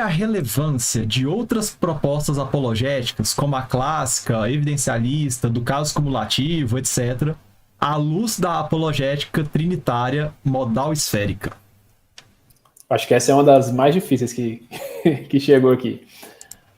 relevância de outras propostas apologéticas, como a clássica, evidencialista, do caso cumulativo, etc., à luz da apologética trinitária modal esférica? Acho que essa é uma das mais difíceis que chegou aqui.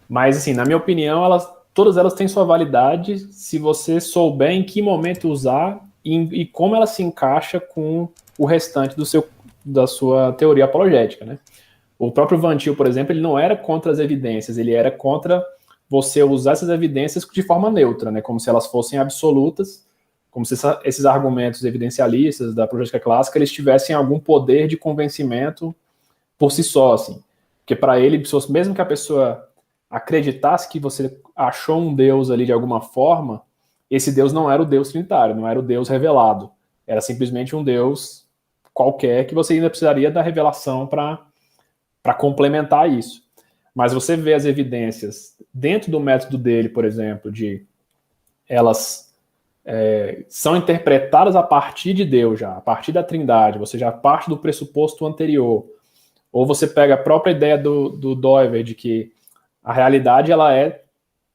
Mas, assim, na minha opinião, todas elas têm sua validade se você souber em que momento usar e como ela se encaixa com o restante da sua teoria apologética, né? O próprio Van Til, por exemplo, ele não era contra as evidências, ele era contra você usar essas evidências de forma neutra, né? Como se elas fossem absolutas, como se esses argumentos evidencialistas da apologética clássica eles tivessem algum poder de convencimento por si só, assim. Porque para ele, mesmo que a pessoa acreditasse que você achou um Deus ali de alguma forma, esse Deus não era o Deus trinitário, não era o Deus revelado. Era simplesmente um Deus qualquer que você ainda precisaria da revelação para complementar isso. Mas você vê as evidências dentro do método dele, por exemplo, de elas são interpretadas a partir de Deus já, a partir da Trindade, você já parte do pressuposto anterior. Ou você pega a própria ideia do Doiver de que a realidade ela é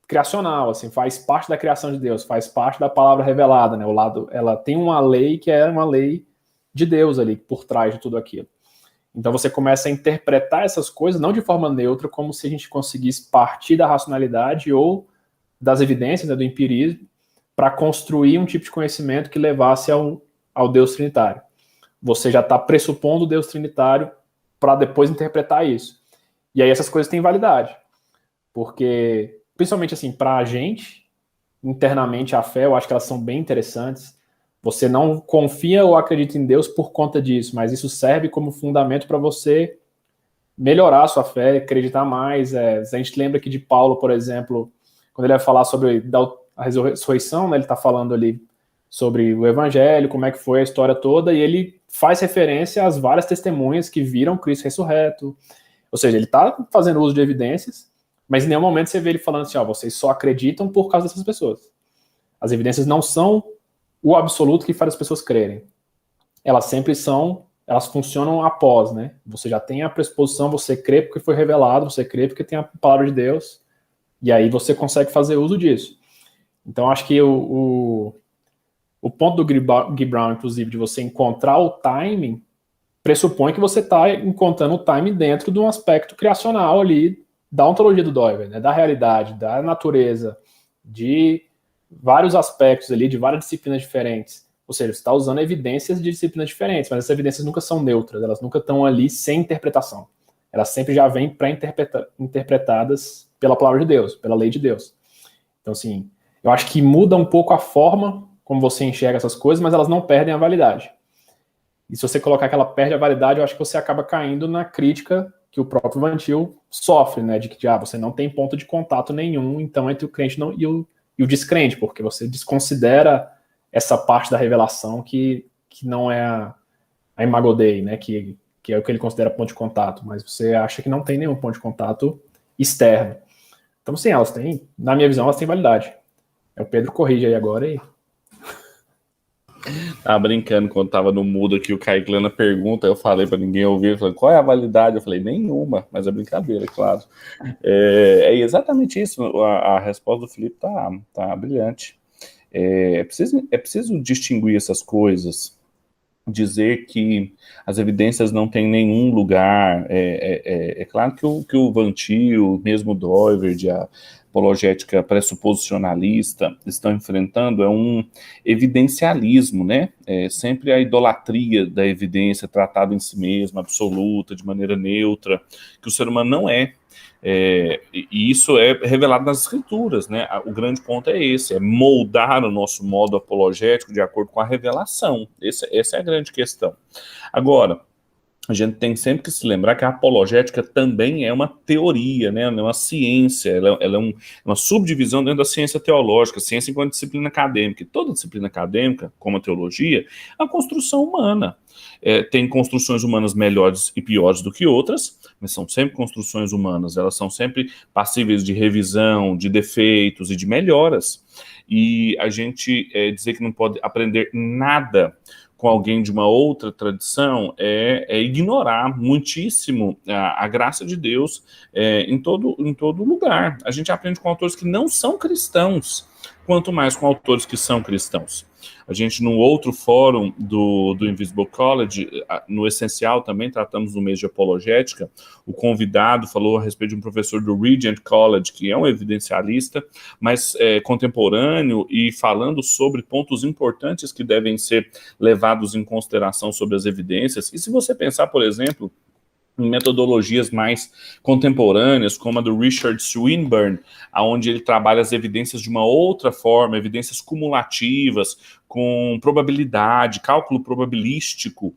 criacional, assim, faz parte da criação de Deus, faz parte da palavra revelada, né? Ela tem uma lei que é uma lei de Deus ali por trás de tudo aquilo. Então você começa a interpretar essas coisas não de forma neutra, como se a gente conseguisse partir da racionalidade ou das evidências, né, do empirismo, para construir um tipo de conhecimento que levasse ao Deus trinitário. Você já está pressupondo o Deus trinitário para depois interpretar isso. E aí essas coisas têm validade. Porque, principalmente assim, para a gente, internamente a fé, eu acho que elas são bem interessantes. Você não confia ou acredita em Deus por conta disso, mas isso serve como fundamento para você melhorar a sua fé, acreditar mais. A gente lembra aqui de Paulo, por exemplo, quando ele vai falar sobre a ressurreição, né, ele está falando ali sobre o evangelho, como é que foi a história toda, e ele faz referência às várias testemunhas que viram Cristo ressurreto. Ou seja, ele está fazendo uso de evidências, mas em nenhum momento você vê ele falando assim, vocês só acreditam por causa dessas pessoas. As evidências não são o absoluto que faz as pessoas crerem. Elas funcionam após, né? Você já tem a pressuposição, você crê porque foi revelado, você crê porque tem a palavra de Deus, e aí você consegue fazer uso disso. Então, acho que o ponto do Guy Brown, inclusive, de você encontrar o timing, pressupõe que você está encontrando o timing dentro de um aspecto criacional ali da ontologia do Doiver, né? Da realidade, da natureza, de vários aspectos ali, de várias disciplinas diferentes. Ou seja, você está usando evidências de disciplinas diferentes, mas essas evidências nunca são neutras, elas nunca estão ali sem interpretação. Elas sempre já vêm pré-interpretadas pela palavra de Deus, pela lei de Deus. Então, assim, eu acho que muda um pouco a forma como você enxerga essas coisas, mas elas não perdem a validade. E se você colocar que ela perde a validade, eu acho que você acaba caindo na crítica que o próprio Van Til sofre, né? De que você não tem ponto de contato nenhum, então, entre o crente e o descrente, porque você desconsidera essa parte da revelação que não é a Imago Dei, né? Que é o que ele considera ponto de contato, mas você acha que não tem nenhum ponto de contato externo. Então, sim, elas têm, na minha visão, elas têm validade. O Pedro corrige aí agora e... Brincando, quando tava no mudo aqui, o Kaique Lana pergunta, eu falei para ninguém ouvir, falei, qual é a validade? Eu falei, nenhuma, mas é brincadeira, claro. É exatamente isso, a resposta do Felipe tá brilhante. É preciso distinguir essas coisas, dizer que as evidências não têm nenhum lugar. É claro que o Van Til, mesmo o Doiver, a apologética pressuposicionalista, estão enfrentando um evidencialismo, né? Sempre a idolatria da evidência tratada em si mesma, absoluta, de maneira neutra, que o ser humano não é. E isso é revelado nas escrituras, né? O grande ponto é esse, é moldar o nosso modo apologético de acordo com a revelação. Essa é a grande questão. Agora, a gente tem sempre que se lembrar que a apologética também é uma teoria, né? Ela é uma ciência, ela é uma subdivisão dentro da ciência teológica, ciência enquanto disciplina acadêmica. E toda disciplina acadêmica, como a teologia, é uma construção humana. Tem construções humanas melhores e piores do que outras, mas são sempre construções humanas, elas são sempre passíveis de revisão, de defeitos e de melhoras. E a gente dizer que não pode aprender nada com alguém de uma outra tradição é ignorar muitíssimo a graça de Deus em todo lugar. A gente aprende com autores que não são cristãos, quanto mais com autores que são cristãos. A gente, num outro fórum do Invisible College, no Essencial também tratamos do mês de apologética, o convidado falou a respeito de um professor do Regent College, que é um evidencialista, mas contemporâneo, e falando sobre pontos importantes que devem ser levados em consideração sobre as evidências. E se você pensar, por exemplo, em metodologias mais contemporâneas, como a do Richard Swinburne, onde ele trabalha as evidências de uma outra forma, evidências cumulativas, com probabilidade, cálculo probabilístico,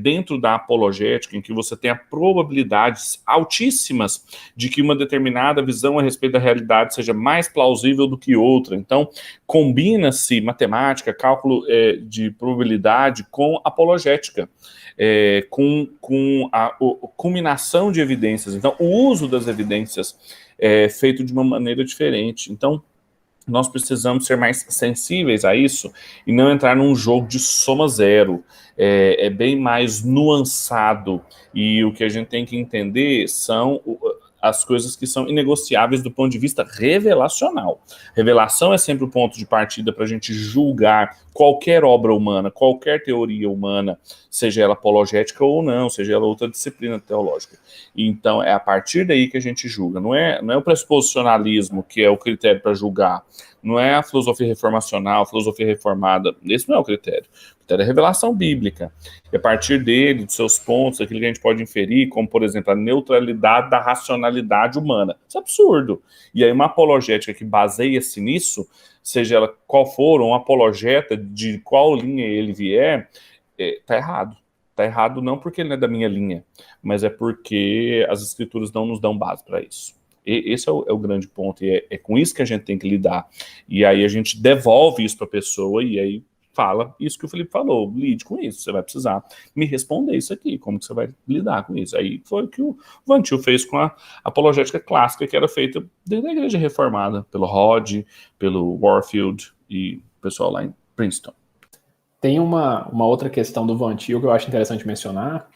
dentro da apologética, em que você tem probabilidades altíssimas de que uma determinada visão a respeito da realidade seja mais plausível do que outra. Então, combina-se matemática, cálculo de probabilidade com apologética. Com a culminação de evidências. Então, o uso das evidências é feito de uma maneira diferente. Então, nós precisamos ser mais sensíveis a isso e não entrar num jogo de soma zero. É bem mais nuançado. E o que a gente tem que entender são as coisas que são inegociáveis do ponto de vista revelacional. Revelação é sempre o ponto de partida para a gente julgar qualquer obra humana, qualquer teoria humana, seja ela apologética ou não, seja ela outra disciplina teológica. Então, é a partir daí que a gente julga. Não é o pressuposicionalismo que é o critério para julgar. Não é a filosofia reformacional, a filosofia reformada. Esse não é o critério. O critério é a revelação bíblica. E a partir dele, dos seus pontos, aquilo que a gente pode inferir, como, por exemplo, a neutralidade da racionalidade humana. Isso é absurdo. E aí uma apologética que baseia-se nisso, seja ela qual for, um apologeta de qual linha ele vier, está errado. Está errado não porque ele não é da minha linha, mas é porque as escrituras não nos dão base para isso. Esse é o grande ponto, e é com isso que a gente tem que lidar. E aí a gente devolve isso para a pessoa, e aí fala isso que o Felipe falou, lide com isso, você vai precisar me responder isso aqui, como que você vai lidar com isso. Aí foi o que o Van Til fez com a apologética clássica, que era feita dentro da Igreja Reformada, pelo Rod, pelo Warfield e o pessoal lá em Princeton. Tem uma outra questão do Van Til que eu acho interessante mencionar,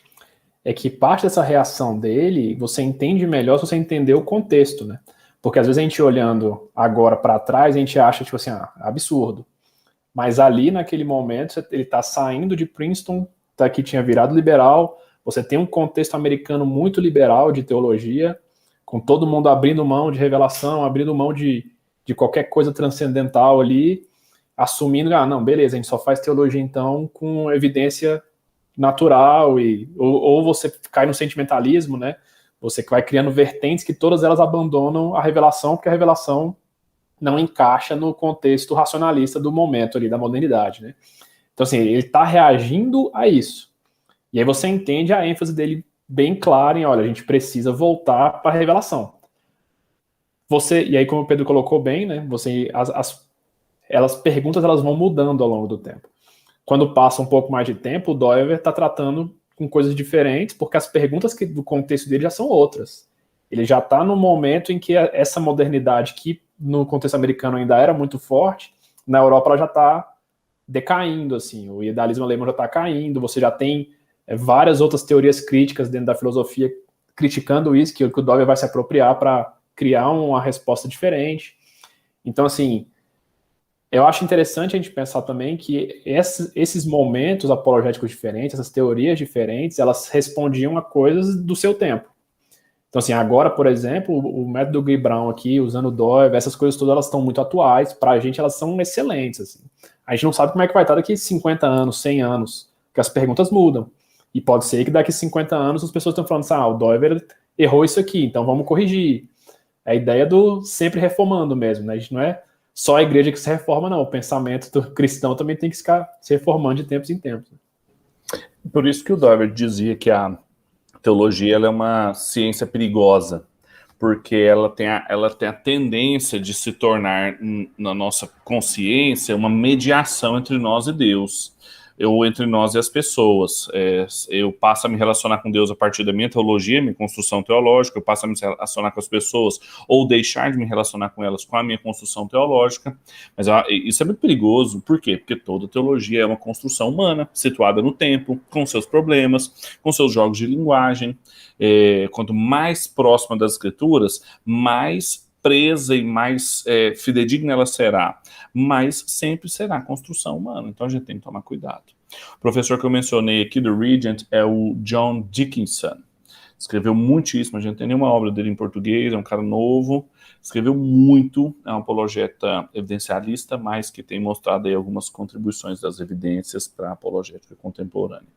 é que parte dessa reação dele, você entende melhor se você entender o contexto, né? Porque às vezes a gente olhando agora para trás, a gente acha, tipo assim, absurdo. Mas ali, naquele momento, ele está saindo de Princeton, que tinha virado liberal, você tem um contexto americano muito liberal de teologia, com todo mundo abrindo mão de revelação, abrindo mão de qualquer coisa transcendental ali, assumindo, não, beleza, a gente só faz teologia então com evidência natural, ou você cai no sentimentalismo, né? Você vai criando vertentes que todas elas abandonam a revelação, porque a revelação não encaixa no contexto racionalista do momento ali, da modernidade, né? Então, assim, ele está reagindo a isso. E aí você entende a ênfase dele bem clara em, olha, a gente precisa voltar para a revelação. E aí, como o Pedro colocou bem, né? As perguntas elas vão mudando ao longo do tempo. Quando passa um pouco mais de tempo, o Dover está tratando com coisas diferentes, porque as perguntas do contexto dele já são outras. Ele já está no momento em que essa modernidade, que no contexto americano ainda era muito forte, na Europa ela já está decaindo, assim, o idealismo alemão já está caindo, você já tem várias outras teorias críticas dentro da filosofia criticando isso, que o Dover vai se apropriar para criar uma resposta diferente. Então, assim, eu acho interessante a gente pensar também que esses momentos apologéticos diferentes, essas teorias diferentes, elas respondiam a coisas do seu tempo. Então, assim, agora, por exemplo, o método Guy Brown aqui, usando o Dover, essas coisas todas, elas estão muito atuais, para a gente elas são excelentes, assim. A gente não sabe como é que vai estar daqui 50 anos, 100 anos, porque as perguntas mudam. E pode ser que daqui 50 anos as pessoas estão falando assim, o Dover errou isso aqui, então vamos corrigir. É a ideia do sempre reformando mesmo, né? A gente não é só a igreja que se reforma, não. O pensamento do cristão também tem que ficar se reformando de tempos em tempos. Por isso que o Dover dizia que a teologia ela é uma ciência perigosa, porque ela tem a tendência de se tornar, na nossa consciência, uma mediação entre nós e Deus. eu entre nós e as pessoas. Eu passo a me relacionar com Deus a partir da minha teologia, minha construção teológica, eu passo a me relacionar com as pessoas, ou deixar de me relacionar com elas com a minha construção teológica. Mas isso é muito perigoso. Por quê? Porque toda teologia é uma construção humana, situada no tempo, com seus problemas, com seus jogos de linguagem. Quanto mais próxima das Escrituras, mais presa e mais fidedigna ela será, mas sempre será construção humana, então a gente tem que tomar cuidado. O professor que eu mencionei aqui do Regent é o John Dickinson, escreveu muitíssimo, a gente não tem nenhuma obra dele em português, é um cara novo, escreveu muito, é um apologeta evidencialista, mas que tem mostrado aí algumas contribuições das evidências para a apologética contemporânea.